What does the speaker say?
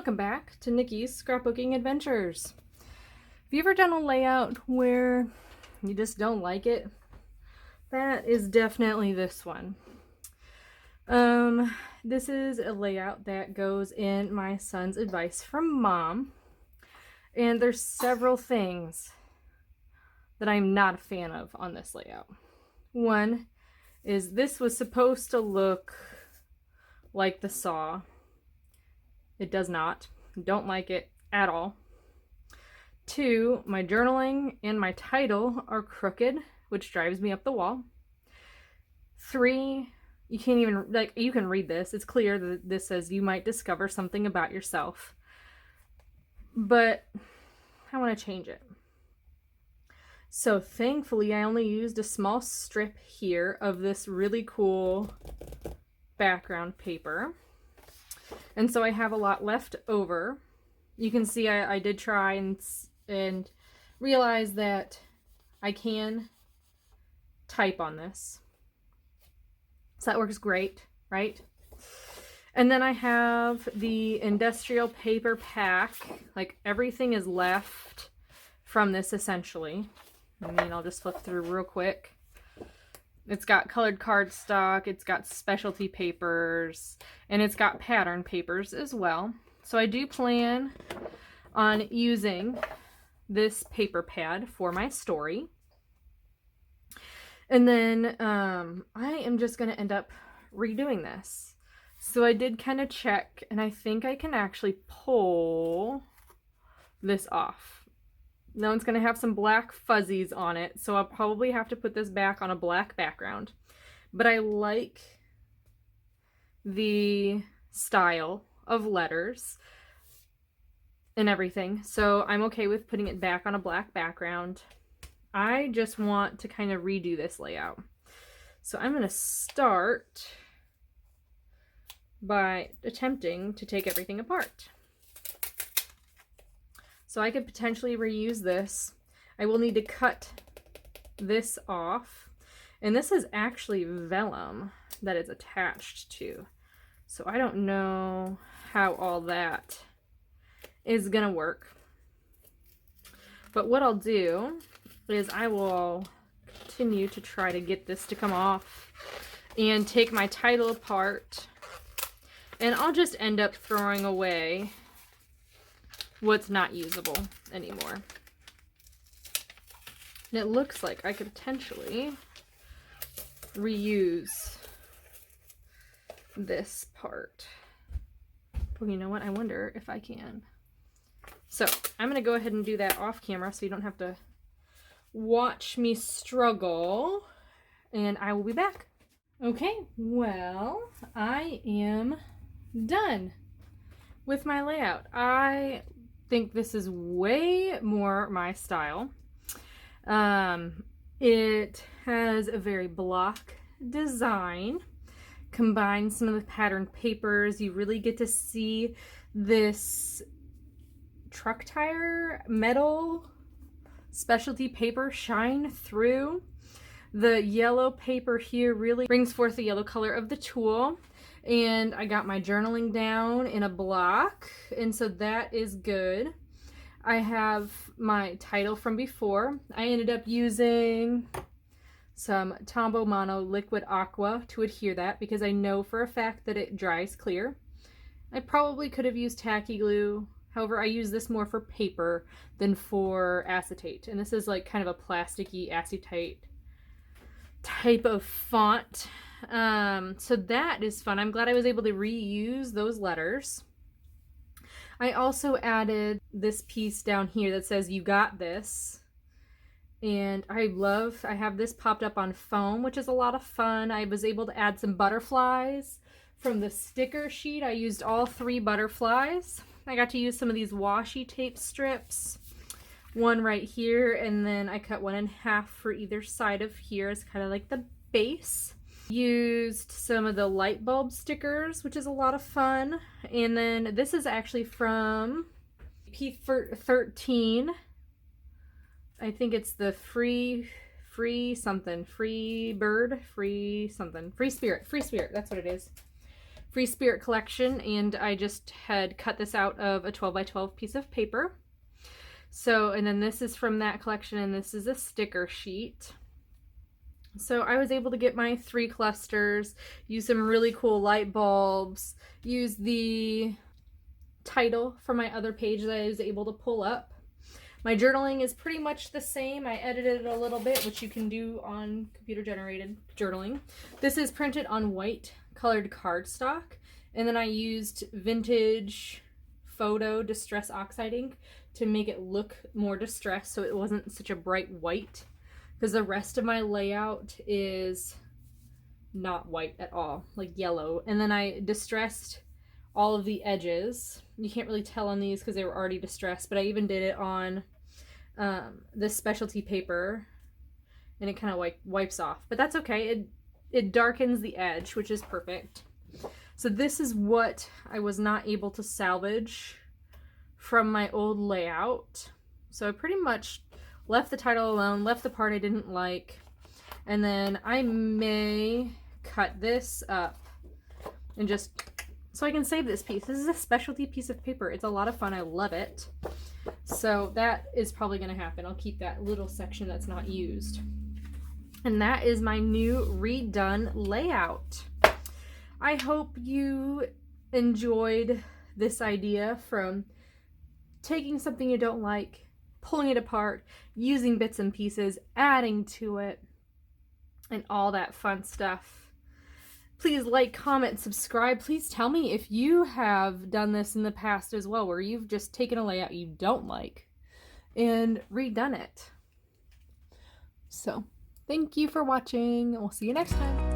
Welcome back to Nikki's Scrapbooking Adventures. Have you ever done a layout where you just don't like it? That is definitely this one. This is a layout that goes in my son's advice from mom. And there's several things that I'm not a fan of on this layout. One is this was supposed to look like the saw. It does not. Don't like it at all. 2, my journaling and my title are crooked, which drives me up the wall. 3, you can't even, you can read this. It's clear that this says you might discover something about yourself. But I want to change it. So thankfully, I only used a small strip here of this really cool background paper. And so I have a lot left over. You can see I did try and realize that I can type on this. So that works great, right? And then I have the industrial paper pack. Like everything is left from this essentially. I mean, I'll just flip through real quick. It's got colored cardstock, it's got specialty papers, and it's got pattern papers as well. So I do plan on using this paper pad for my story. And then I am just going to end up redoing this. So I did kind of check, and I think I can actually pull this off. Now it's going to have some black fuzzies on it, so I'll probably have to put this back on a black background. But I like the style of letters and everything, so I'm okay with putting it back on a black background. I just want to kind of redo this layout. So I'm going to start by attempting to take everything apart. So I could potentially reuse this. I will need to cut this off. And this is actually vellum that it's attached to. So I don't know how all that is gonna work. But what I'll do is I will continue to try to get this to come off and take my title apart. And I'll just end up throwing away what's not usable anymore. And it looks like I could potentially reuse this part. Well, you know what? I wonder if I can. So I'm going to go ahead and do that off camera so you don't have to watch me struggle. And I will be back. Okay, well, I am done with my layout. I think this is way more my style. It has a very block design, combines some of the patterned papers. You really get to see this truck tire metal specialty paper shine through. The yellow paper here really brings forth the yellow color of the tulle. And I got my journaling down in a block, and so that is good. I have my title from before. I ended up using some Tombow Mono Liquid Aqua to adhere that because I know for a fact that it dries clear. I probably could have used tacky glue. However, I use this more for paper than for acetate. And this is like kind of a plasticky acetate type of font. So that is fun. I'm glad I was able to reuse those letters. I also added this piece down here that says "You got this." And I have this popped up on foam, which is a lot of fun. I was able to add some butterflies from the sticker sheet. I used all 3 butterflies. I got to use some of these washi tape strips. One right here, and then I cut one in half for either side of here as kind of like the base. Used some of the light bulb stickers, which is a lot of fun. And then this is actually from P13. I think it's the free spirit, that's what it is. Free Spirit collection, and I just had cut this out of a 12 by 12 piece of paper. So, and then this is from that collection, and this is a sticker sheet. So I was able to get my 3 clusters, use some really cool light bulbs, use the title from my other page that I was able to pull up. My journaling is pretty much the same. I edited it a little bit, which you can do on computer generated journaling. This is printed on white colored cardstock, and then I used vintage photo distress oxide ink to make it look more distressed so it wasn't such a bright white, because the rest of my layout is not white at all, like yellow. And then I distressed all of the edges. You can't really tell on these because they were already distressed, but I even did it on this specialty paper, and it kind of wipes off, but that's okay. It darkens the edge, which is perfect. So this is what I was not able to salvage from my old layout. So I pretty much left the title alone, left the part I didn't like, and then I may cut this up and just so I can save this piece. This is a specialty piece of paper. It's a lot of fun. I love it. So that is probably going to happen. I'll keep that little section that's not used. And that is my new redone layout. I hope you enjoyed this idea from taking something you don't like, pulling it apart, using bits and pieces, adding to it, and all that fun stuff. Please like, comment, subscribe. Please tell me if you have done this in the past as well, where you've just taken a layout you don't like and redone it. So, thank you for watching. We'll see you next time.